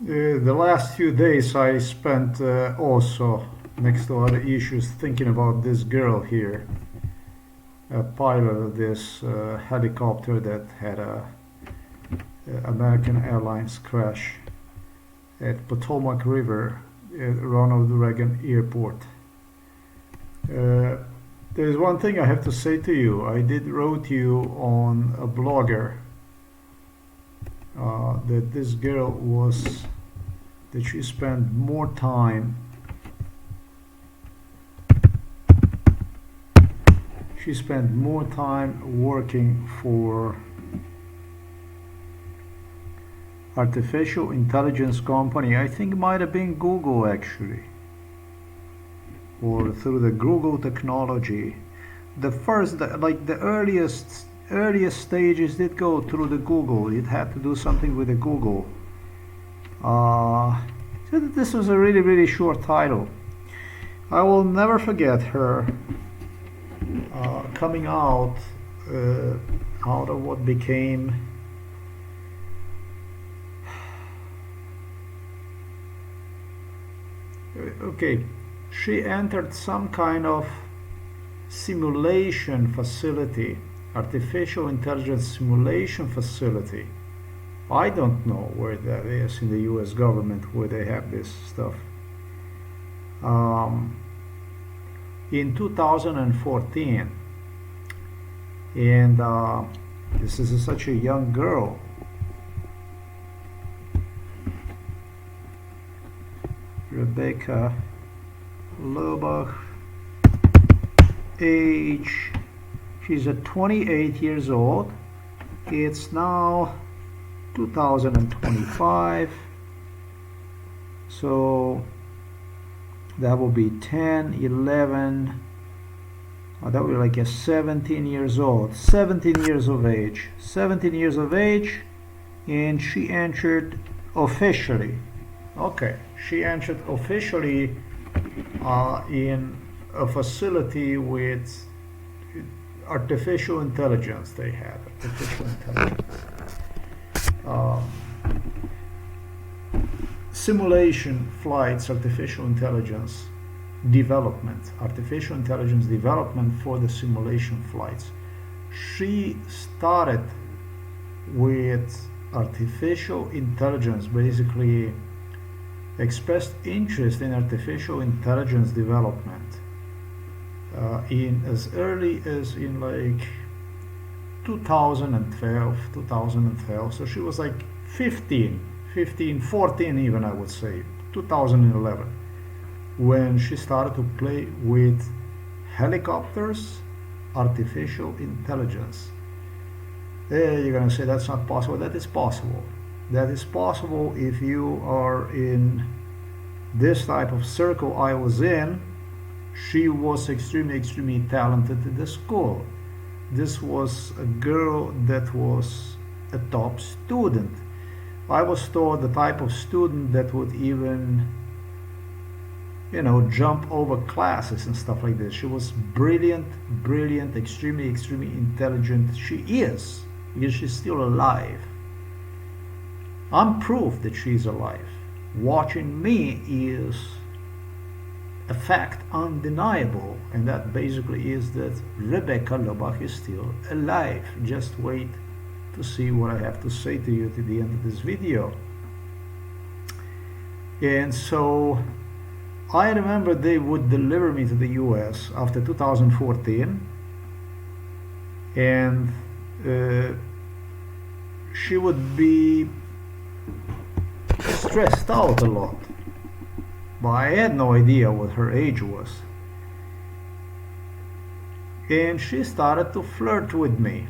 The last few days I spent also next to other issues thinking about this girl here, a pilot of this helicopter that had a American Airlines crash at Potomac River at Ronald Reagan Airport. There's one thing I have to say to you. I did wrote you on a blogger that this girl was that she spent more time working for artificial intelligence company. I think it might have been Google actually, or through the Google technology. The first, like the earliest stages did go through the Google. It had to do something with the Google. So this was a really short title. I will never forget her coming out of what became okay. She entered some kind of simulation facility, artificial intelligence simulation facility. I don't know where that is in the US government, where they have this stuff. In 2014, and this is such a young girl. Rebecca Lobach, age, she's at 28 years old. It's now 2025, so that will be 10, 11, that will be like a 17 years old, 17 years of age, and she entered officially. Okay, she entered officially in a facility with artificial intelligence. They had artificial intelligence. Simulation flights, artificial intelligence development for the simulation flights. She started with artificial intelligence, basically expressed interest in artificial intelligence development in as early as in like 2012. So she was like 14 even, I would say 2011, when she started to play with helicopters, artificial intelligence. You're gonna say that's not possible. That is possible. That is possible if you are in this type of circle I was in. She was extremely talented at the school. This was a girl that was a top student. I was told the type of student that would even, jump over classes and stuff like this. She was brilliant, extremely intelligent. She is, because she's still alive. I'm proof that she's alive. Watching me is a fact undeniable, and that basically is that Rebecca Lobach is still alive. Just wait to see what I have to say to you to the end of this video. And so I remember they would deliver me to the US after 2014, and she would be stressed out a lot, but I had no idea what her age was. And she started to flirt with me.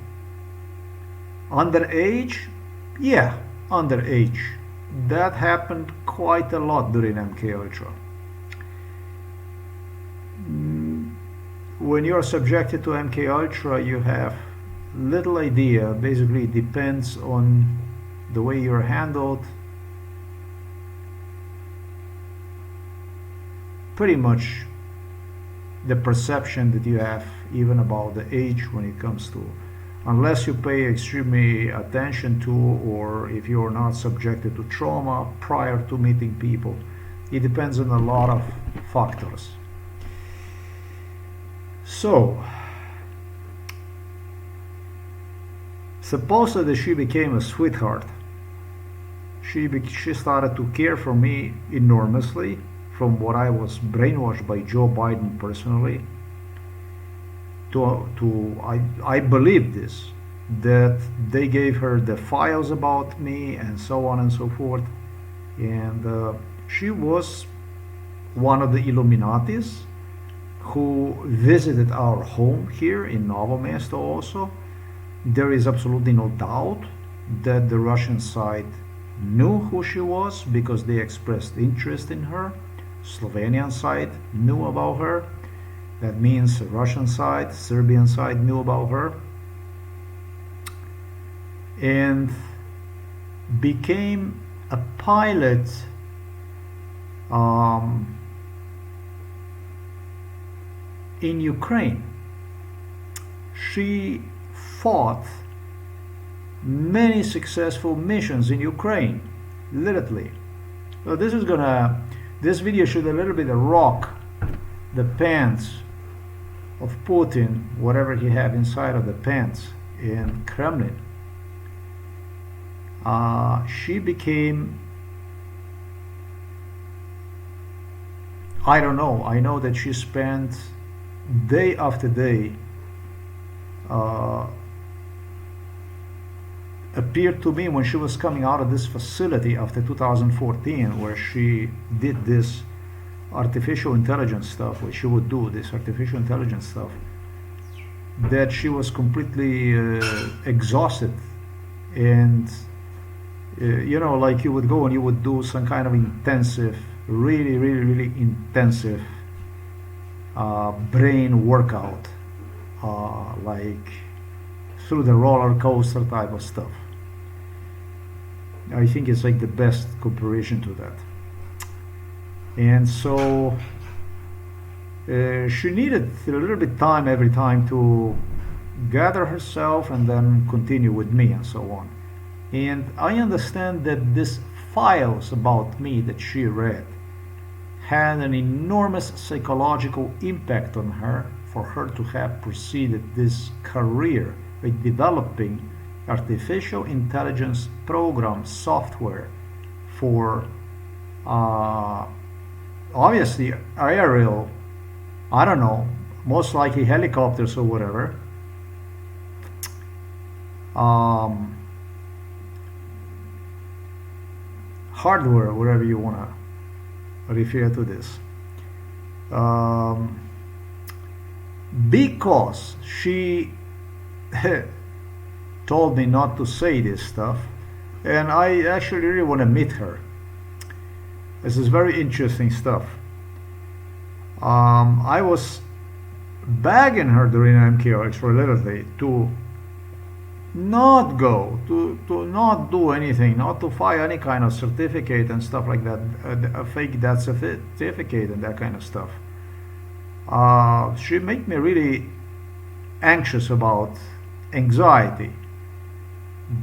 Underage? Yeah, underage. That happened quite a lot during MK Ultra. When you're subjected to MK Ultra, you have little idea. Basically, it depends on the way you're handled. Pretty much the perception that you have even about the age when it comes to unless you pay extremely attention to, or if you're not subjected to trauma prior to meeting people. It depends on a lot of factors. So, supposedly she became a sweetheart. She started to care for me enormously, from what I was brainwashed by Joe Biden personally. I believe this, that they gave her the files about me and so on and so forth, and she was one of the Illuminatis who visited our home here in Novo Mesto also. There is absolutely no doubt that the Russian side knew who she was because they expressed interest in her. Slovenian side knew about her. That means the Russian side, Serbian side knew about her. And became a pilot in Ukraine. She fought many successful missions in Ukraine, literally. So this video should a little bit rock the pants of Putin, whatever he had inside of the pants in Kremlin. She became, I don't know, I know that she spent day after day appeared to me when she was coming out of this facility after 2014, where she did this artificial intelligence stuff, where she would do this artificial intelligence stuff, that she was completely exhausted. And you know, like you would go and you would do some kind of intensive, really intensive brain workout, like through the roller coaster type of stuff. I think it's like the best comparison to that. And so she needed a little bit time every time to gather herself and then continue with me and so on. And I understand that these files about me that she read had an enormous psychological impact on her, for her to have proceeded this career by developing artificial intelligence program software for obviously aerial, I don't know, most likely helicopters or whatever, hardware, whatever you want to refer to this, because she told me not to say this stuff, and I actually really want to meet her. This is very interesting stuff. I was begging her during MKRX for literally to not go, to not do anything, not to file any kind of certificate and stuff like that, a fake death certificate and that kind of stuff. She made me really anxious about anxiety,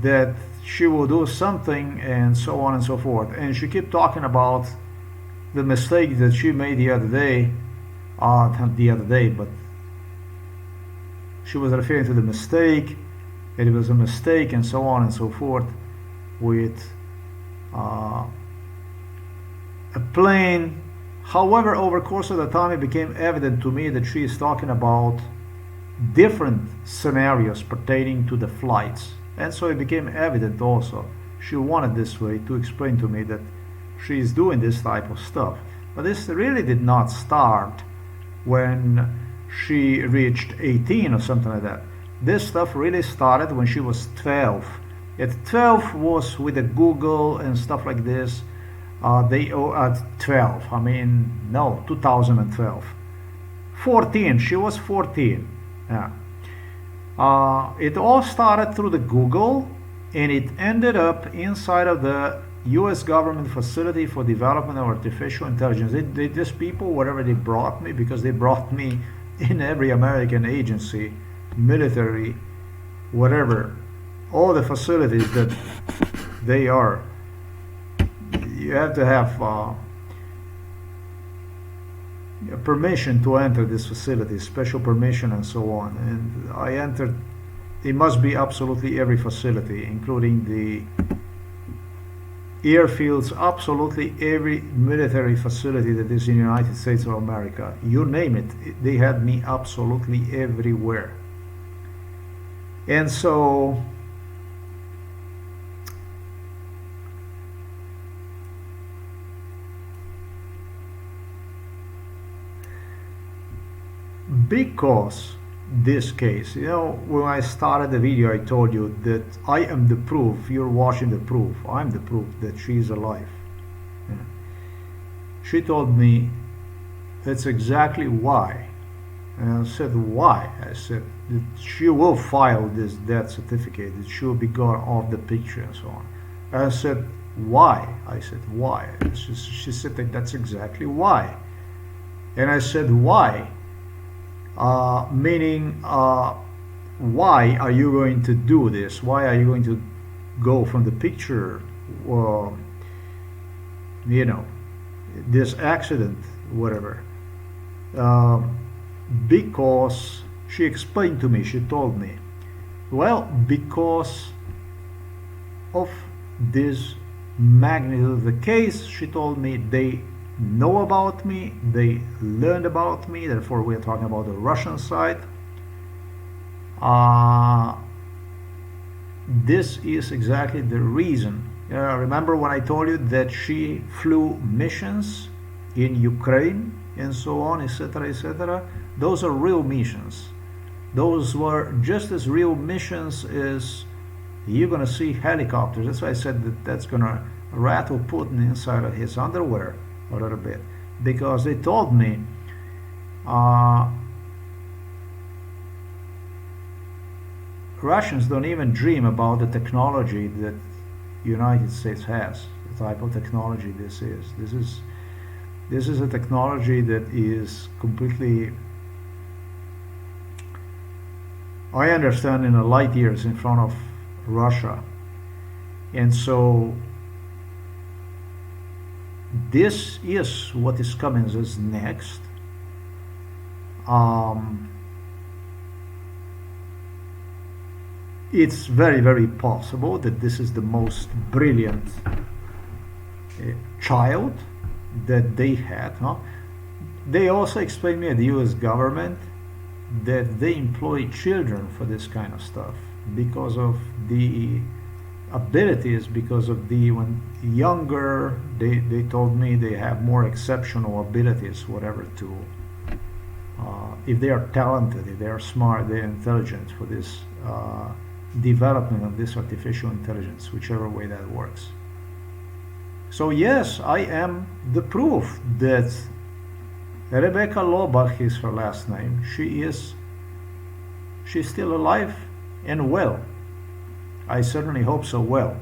that she will do something and so on and so forth. And she kept talking about the mistake that she made the other day, not the other day, but she was referring to the mistake, that it was a mistake and so on and so forth with a plane. However, over the course of the time, it became evident to me that she is talking about different scenarios pertaining to the flights. And so it became evident also, she wanted this way to explain to me that she is doing this type of stuff. But this really did not start when she reached 18 or something like that. This stuff really started when she was 12. At 12 was with the Google and stuff like this. At 12, I mean, no, 2012. 14, she was 14. Yeah. It all started through the Google, and it ended up inside of the U.S. government facility for development of artificial intelligence. These people, whatever they brought me, because they brought me in every American agency, military, whatever, all the facilities that they are, you have to have permission to enter this facility, special permission and so on. And I entered, it must be absolutely every facility, including the airfields, absolutely every military facility that is in the United States of America. You name it, they had me absolutely everywhere. And so because this case, you know, when I started the video, I told you that I am the proof, you're watching the proof, I'm the proof that she's alive. Yeah. She told me that's exactly why. And I said, why? I said, that she will file this death certificate, that she will be gone off the picture and so on. And I said, why? I said, why? She said, that's exactly why. And I said, why? Meaning, why are you going to do this? Why are you going to go from the picture? You know, this accident, whatever. Because she explained to me, she told me, well, because of this magnitude of the case, she told me they know about me, they learned about me, therefore we're talking about the Russian side. This is exactly the reason. Remember when I told you that she flew missions in Ukraine and so on, etc., etc.? Those are real missions. Those were just as real missions as you're going to see helicopters. That's why I said that that's going to rattle Putin inside of his underwear a little bit, because they told me Russians don't even dream about the technology that the United States has, the type of technology this is. This is a technology that is completely, I understand, in a light years in front of Russia. And so this is what is coming as next. It's very, very possible that this is the most brilliant child that they had. Huh? They also explained me at the US government that they employ children for this kind of stuff because of the abilities, because of the, when younger, they told me they have more exceptional abilities, whatever, to if they are talented, if they are smart, they're intelligent for this development of this artificial intelligence, whichever way that works. So yes, I am the proof that Rebecca Lobach is her last name. She's still alive and well. I certainly hope so well.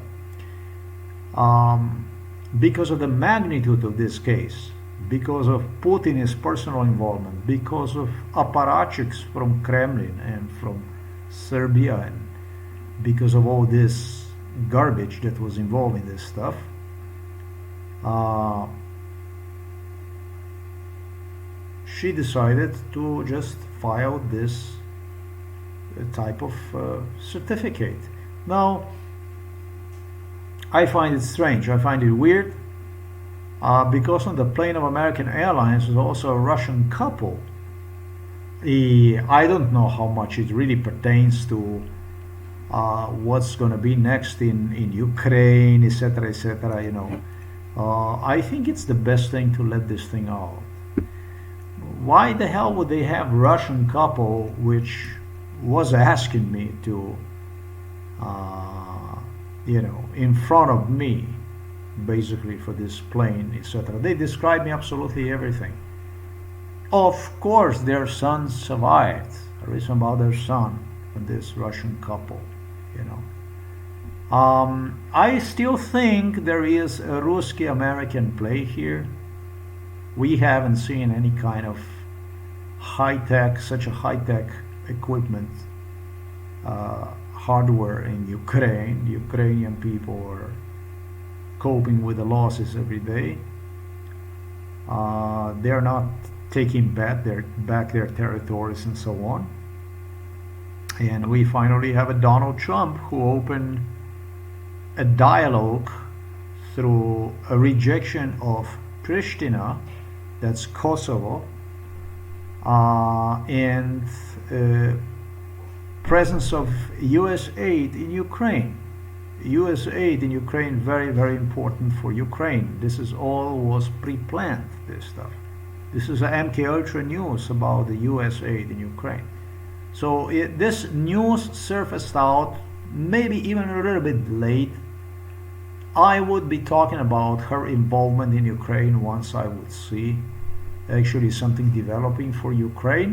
Because of the magnitude of this case, because of Putin's personal involvement, because of apparatchiks from Kremlin and from Serbia, and because of all this garbage that was involved in this stuff, she decided to just file this type of certificate. Now, I find it strange, I find it weird, because on the plane of American Airlines was also a Russian couple. I don't know how much it really pertains to what's going to be next in Ukraine, etc., etc., you know. I think it's the best thing to let this thing out. Why the hell would they have Russian couple which was asking me to, you know, in front of me, basically, for this plane, etc. They described me absolutely everything. Of course, their son survived. I read about their son and this Russian couple, you know. I still think there is a Ruski-American play here. We haven't seen any kind of high-tech, such a high-tech equipment, hardware in Ukraine. Ukrainian people are coping with the losses every day. They're not taking back their territories and so on. And we finally have a Donald Trump who opened a dialogue through a rejection of Pristina, that's Kosovo, and presence of U.S. aid in Ukraine. U.S. aid in Ukraine, very, very important for Ukraine. This is all was pre-planned, this stuff. This is a MK Ultra news about the U.S. aid in Ukraine. So this news surfaced out, maybe even a little bit late. I would be talking about her involvement in Ukraine once I would see actually something developing for Ukraine.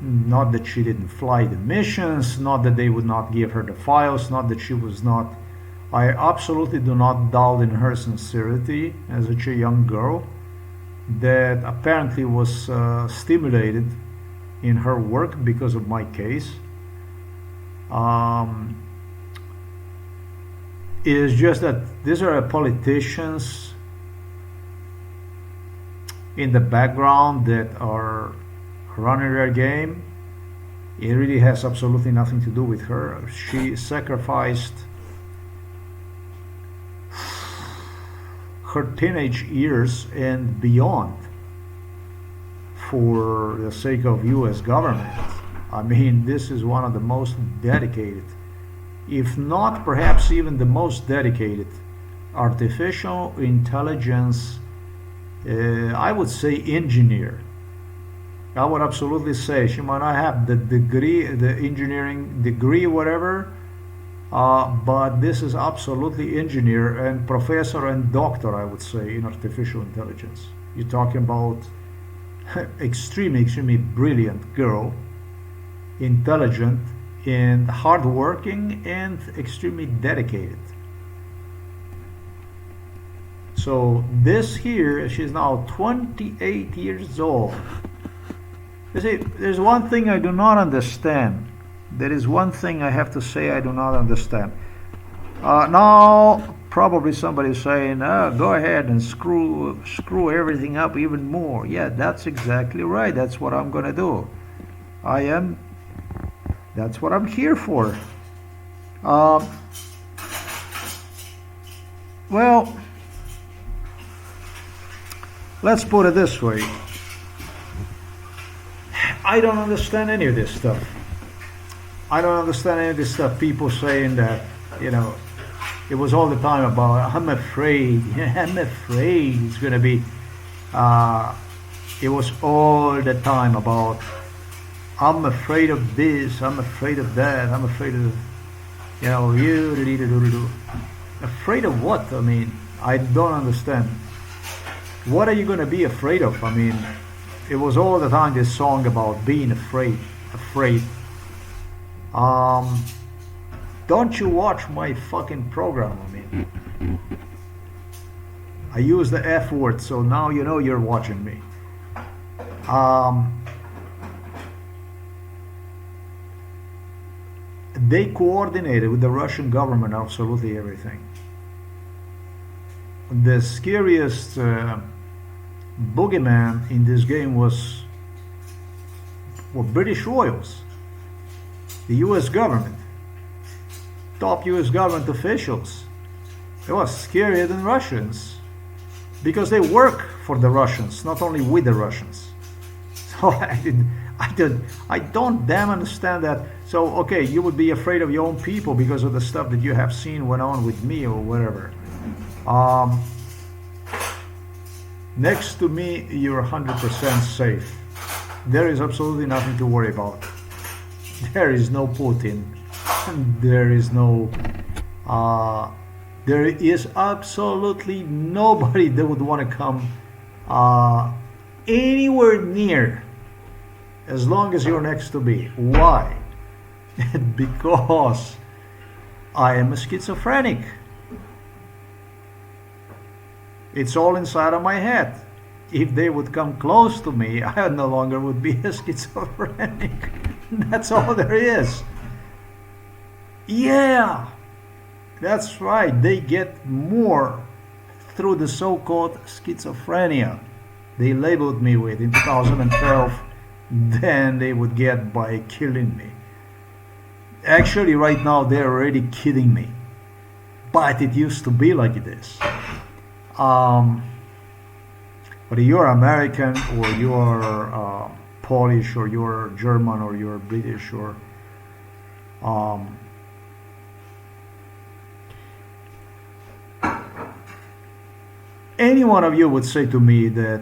Not that she didn't fly the missions, not that they would not give her the files, not that she was not. I absolutely do not doubt in her sincerity as a young girl that apparently was stimulated in her work because of my case. It is just that these are politicians in the background that are running their game. It really has absolutely nothing to do with her. She sacrificed her teenage years and beyond for the sake of U.S. government. I mean, this is one of the most dedicated, if not perhaps even the most dedicated, artificial intelligence, I would say engineer. I would absolutely say she might not have the degree, the engineering degree, whatever, but this is absolutely engineer and professor and doctor, I would say, in artificial intelligence. You're talking about extremely brilliant girl, intelligent and hardworking and extremely dedicated. So this here, she's now 28 years old. You see, there's one thing I do not understand. There is one thing I have to say I do not understand. Now, probably somebody is saying, go ahead and screw everything up even more. Yeah, that's exactly right. That's what I'm going to do. That's what I'm here for. Well, let's put it this way. I don't understand any of this stuff. I don't understand any of this stuff. People saying that, it was all the time about, I'm afraid it's going to be, it was all the time about, I'm afraid of this, I'm afraid of that, I'm afraid of, afraid of what? I mean, I don't understand. What are you going to be afraid of? I mean, it was all the time this song about being afraid. Don't you watch my fucking program? I mean, I use the F word, so now you know you're watching me. They coordinated with the Russian government absolutely everything. The scariest boogeyman in this game were British royals, the U.S. government, top U.S. government officials. It was scarier than Russians because they work for the Russians, not only with the Russians. So I don't damn understand that. So okay, you would be afraid of your own people because of the stuff that you have seen went on with me or whatever. Next to me, you're 100% safe. There is absolutely nothing to worry about. There is no Putin. There is no. There is absolutely nobody that would want to come anywhere near as long as you're next to me. Why? Because I am a schizophrenic. It's all inside of my head. If they would come close to me, I no longer would be a schizophrenic. That's all there is. Yeah, that's right. They get more through the so-called schizophrenia they labeled me with in 2012 than they would get by killing me. Actually, right now they're already kidding me, but it used to be like it is. Um, Whether you're American or you're Polish or you're German or you're British or um, any one of you would say to me that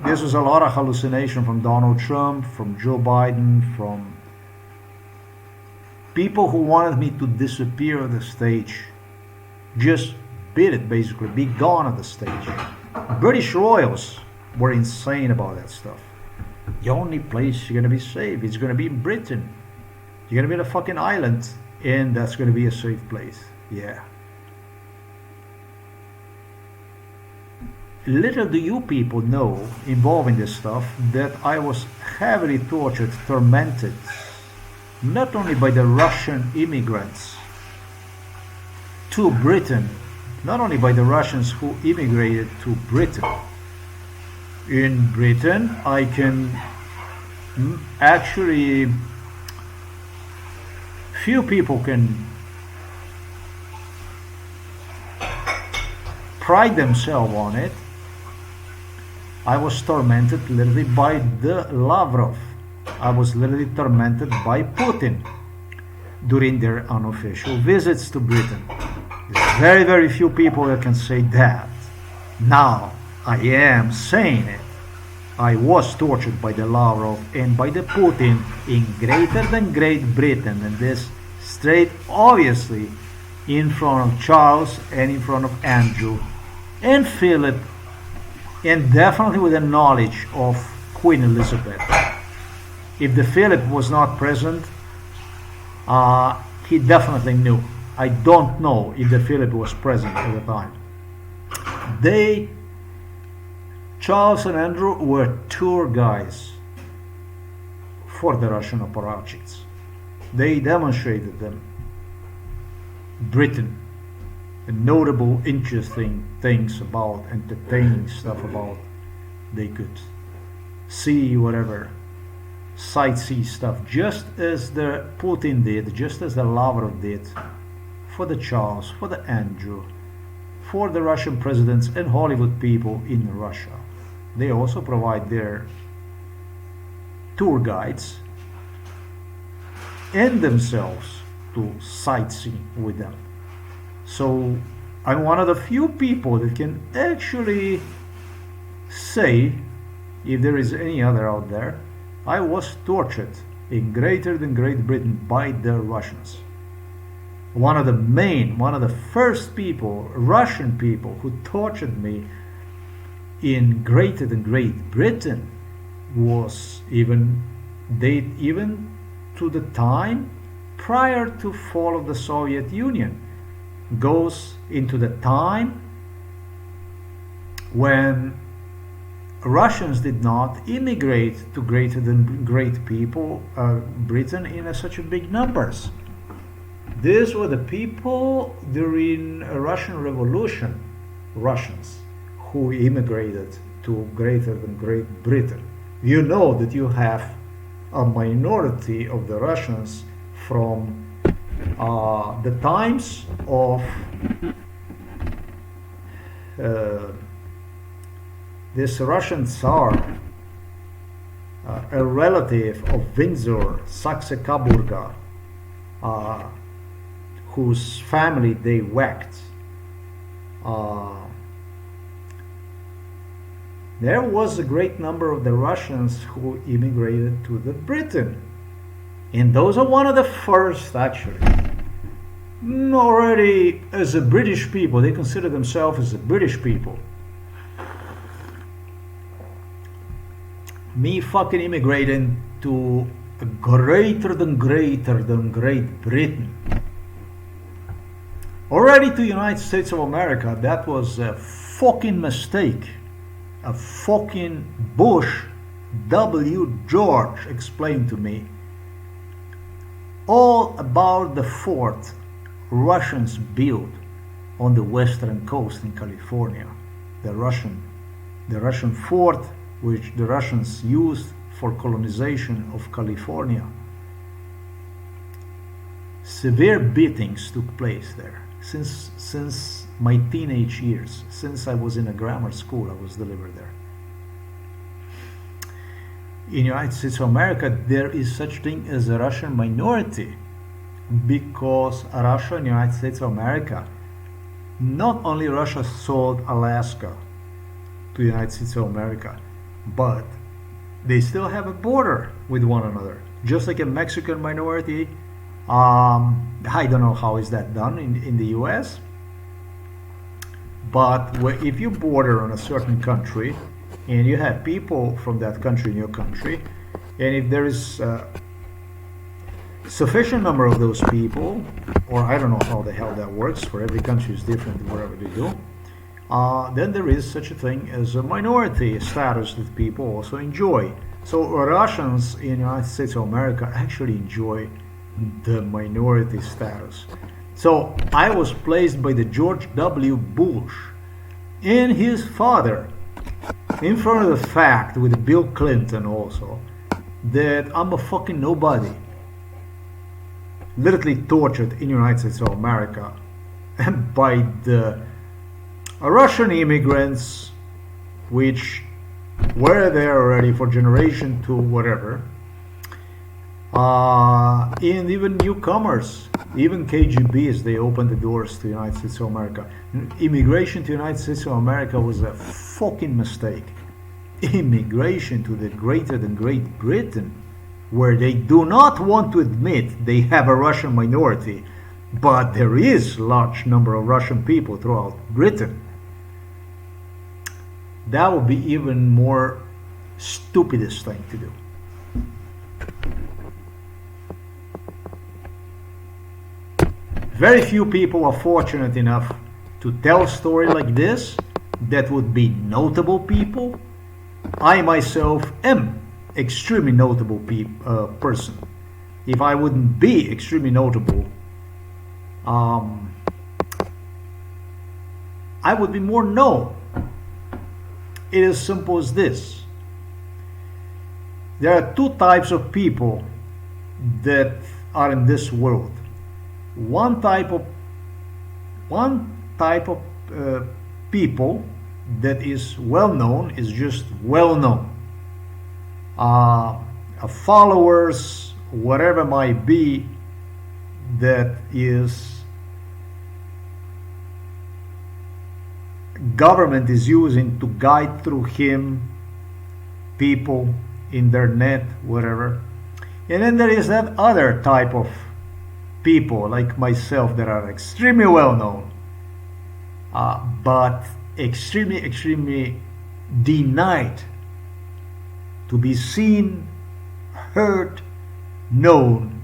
this was a lot of hallucination from Donald Trump, from Joe Biden, from people who wanted me to disappear on the stage. Just beat it, basically. Be gone on the stage. British royals were insane about that stuff. The only place you're going to be safe is going to be in Britain. You're going to be on a fucking island, and that's going to be a safe place. Yeah. Little do you people know, involved in this stuff, that I was heavily tortured, tormented, not only by the Russian immigrants to Britain, not only by the Russians who immigrated to Britain. In Britain, I can actually, few people can pride themselves on it. I was tormented literally by the Lavrov. I was literally tormented by Putin during their unofficial visits to Britain. There's very, very few people that can say that. Now, I am saying it. I was tortured by the Lavrov and by the Putin in greater than Great Britain, and this straight obviously in front of Charles and in front of Andrew and Philip, and definitely with the knowledge of Queen Elizabeth. If the Philip was not present, he definitely knew. I don't know if the Philip was present at the time. Charles and Andrew, were tour guides for the Russian apparatchiks. They demonstrated them Britain, and notable, interesting things about, entertaining stuff about. They could see whatever, sightsee stuff, just as the Putin did, just as the Lavrov did for the Charles, for the Andrew, for the Russian presidents and Hollywood people in Russia. They also provide their tour guides and themselves to sightsee with them. So I'm one of the few people that can actually say, if there is any other out there, I was tortured in greater than Great Britain by the Russians. One of the first people, Russian people, who tortured me in greater than Great Britain was even to the time prior to fall of the Soviet Union, goes into the time when Russians did not immigrate to greater than Great Britain in such a big numbers. These were the people during a Russian Revolution, Russians, who immigrated to greater than Great Britain. You know that you have a minority of the Russians from the times of this Russian Tsar, a relative of Windsor, Saxe-Coburg, whose family they whacked. There was a great number of the Russians who immigrated to the Britain. And those are one of the first, actually. Already as a British people, they consider themselves as a British people. Me fucking immigrating to a greater than Great Britain. Already to United States of America, that was a fucking mistake. A fucking Bush W. George explained to me all about the fort Russians built on the western coast in California. The Russian fort which the Russians used for colonization of California. Severe beatings took place there since my teenage years. Since I was in a grammar school, I was delivered there. In the United States of America, there is such thing as a Russian minority, because Russia and the United States of America, not only Russia sold Alaska to the United States of America, but they still have a border with one another, just like a Mexican minority. I don't know how is that done in the US, but if you border on a certain country and you have people from that country in your country, and if there is a sufficient number of those people, or I don't know how the hell that works, for every country is different whatever they do, then there is such a thing as a minority status that people also enjoy. So Russians in the United States of America actually enjoy the minority status. So I was placed by the George W. Bush and his father in front of the fact, with Bill Clinton also, that I'm a fucking nobody, literally tortured in the United States of America by the Russian immigrants, which were there already for generation to whatever, and even newcomers, even KGBs. They opened the doors to the United States of America. Immigration to the United States of America was a fucking mistake. Immigration to the greater than Great Britain, where they do not want to admit they have a Russian minority, but there is a large number of Russian people throughout Britain. That would be even more stupidest thing to do. Very few people are fortunate enough to tell a story like this that would be notable people. I myself am extremely notable person. If I wouldn't be extremely notable, I would be more known. It is simple as this. There are two types of people that are in this world. One type of people that is well known is just well known. Followers, whatever might be, that is government is using to guide through him people in their net, whatever. And then there is that other type of people like myself that are extremely well known, but extremely denied to be seen, heard, known.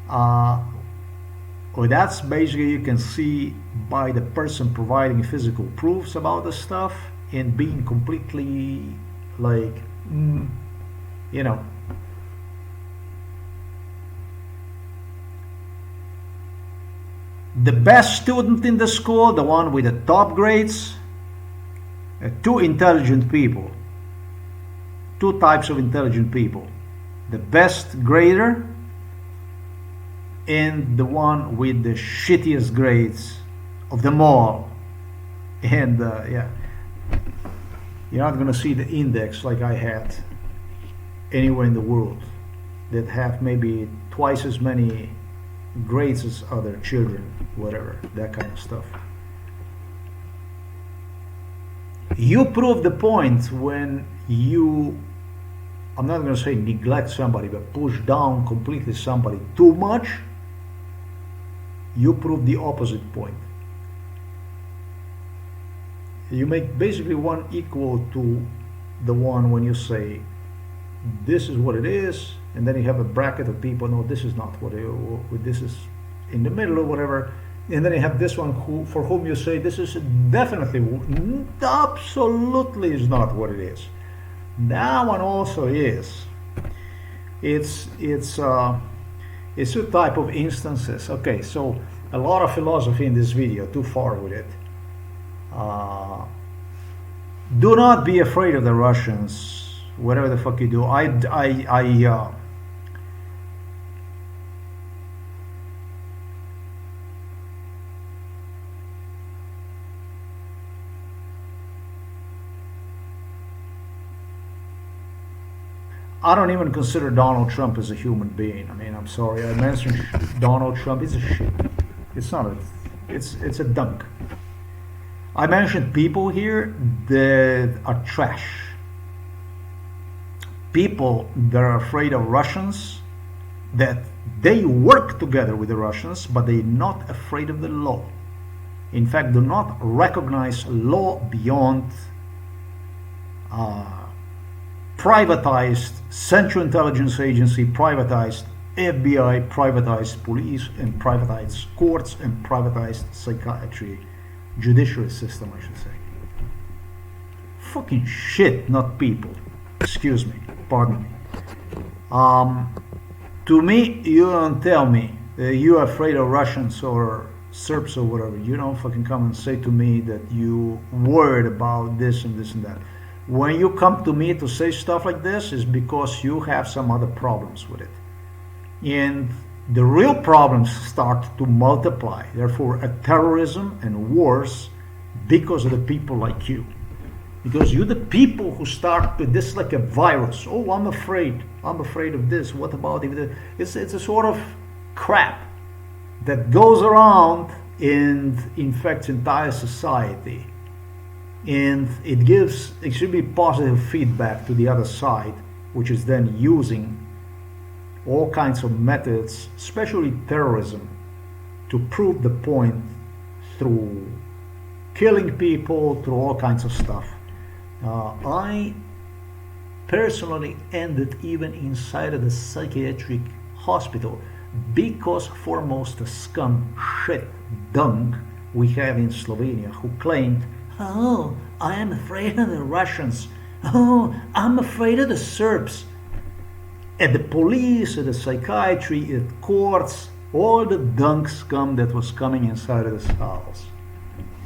Well, that's basically, you can see by the person providing physical proofs about the stuff and being completely like, you know. The best student in the school, the one with the top grades, two intelligent people, two types of intelligent people. The best grader and the one with the shittiest grades of them all. And yeah, you're not going to see the index like I had anywhere in the world that have maybe twice as many grades as other children, whatever, that kind of stuff. You prove the point when you, I'm not going to say neglect somebody, but push down completely somebody too much. You prove the opposite point. You make basically one equal to the one when you say this is what it is, and then you have a bracket of people, no, this is not what it is, this is in the middle or whatever, and then you have this one for whom you say this is definitely, absolutely is not what it is. That one also is. It's It's two type of instances. Okay, so a lot of philosophy in this video, too far with it. Do not be afraid of the Russians, whatever the fuck you do. I don't even consider Donald Trump as a human being. I mean, I'm sorry. I mentioned Donald Trump. He's a shit. It's not a. It's a dunk. I mentioned people here that are trash. People that are afraid of Russians, that they work together with the Russians, but they're not afraid of the law. In fact, do not recognize law beyond privatized Central Intelligence Agency, privatized FBI, privatized police, and privatized courts, and privatized psychiatry, judiciary system, I should say. Fucking shit, not people. Excuse me, pardon me. To me, you don't tell me that you're afraid of Russians or Serbs or whatever. You don't fucking come and say to me that you worried about this and this and that. When you come to me to say stuff like this, is because you have some other problems with it. And the real problems start to multiply. Therefore, terrorism and wars, because of the people like you. Because you're the people who start with this like a virus. Oh, I'm afraid of this. What about if it's a sort of crap that goes around and infects entire society. And it gives extremely positive feedback to the other side, which is then using all kinds of methods, especially terrorism, to prove the point through killing people, through all kinds of stuff. I personally ended even inside of the psychiatric hospital because foremost the scum shit dung we have in Slovenia who claimed, oh, I am afraid of the Russians. Oh, I'm afraid of the Serbs. At the police, at the psychiatry, at courts, all the dunk scum that was coming inside of this house.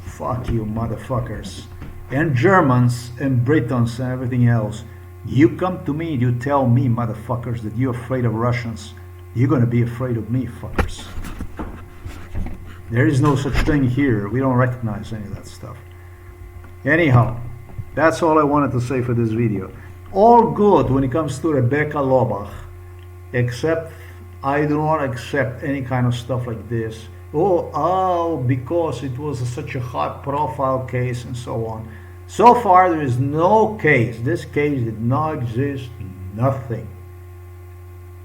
Fuck you, motherfuckers. And Germans and Britons and everything else. You come to me, you tell me, motherfuckers, that you're afraid of Russians. You're gonna be afraid of me, fuckers. There is no such thing here. We don't recognize any of that stuff. Anyhow, that's all I wanted to say for this video. All good when it comes to Rebecca Lobach, except I do not accept any kind of stuff like this. Oh, because it was such a high profile case and so on. So far there is no case. This case did not exist, nothing.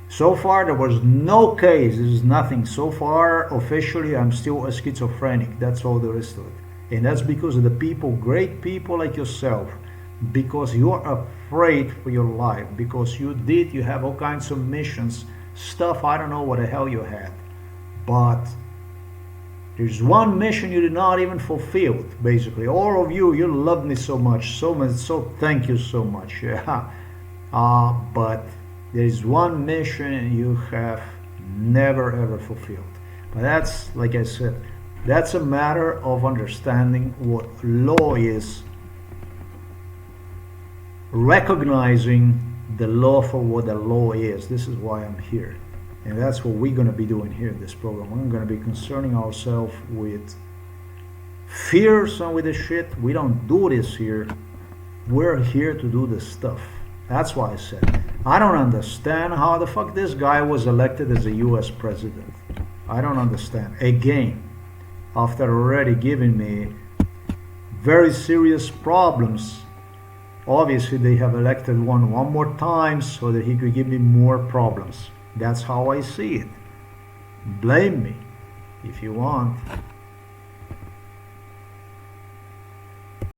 So far there was no case, there is nothing. So far, officially, I'm still a schizophrenic. That's all there is to it. And that's because of the people, great people like yourself, because you're afraid for your life, because you have all kinds of missions, stuff I don't know what the hell you had. But there's one mission you did not even fulfill, basically. All of you, you love me so much, so thank you so much. Yeah. But there's one mission you have never ever fulfilled. But that's, like I said, that's a matter of understanding what law is, recognizing the law for what the law is. This is why I'm here. And that's what we're going to be doing here in this program. We're going to be concerning ourselves with fears and with the shit. We don't do this here. We're here to do this stuff. That's why I said, I don't understand how the fuck this guy was elected as a US president. I don't understand. Again, after already giving me very serious problems, obviously they have elected one more time so that he could give me more problems. That's how I see it. Blame me if you want.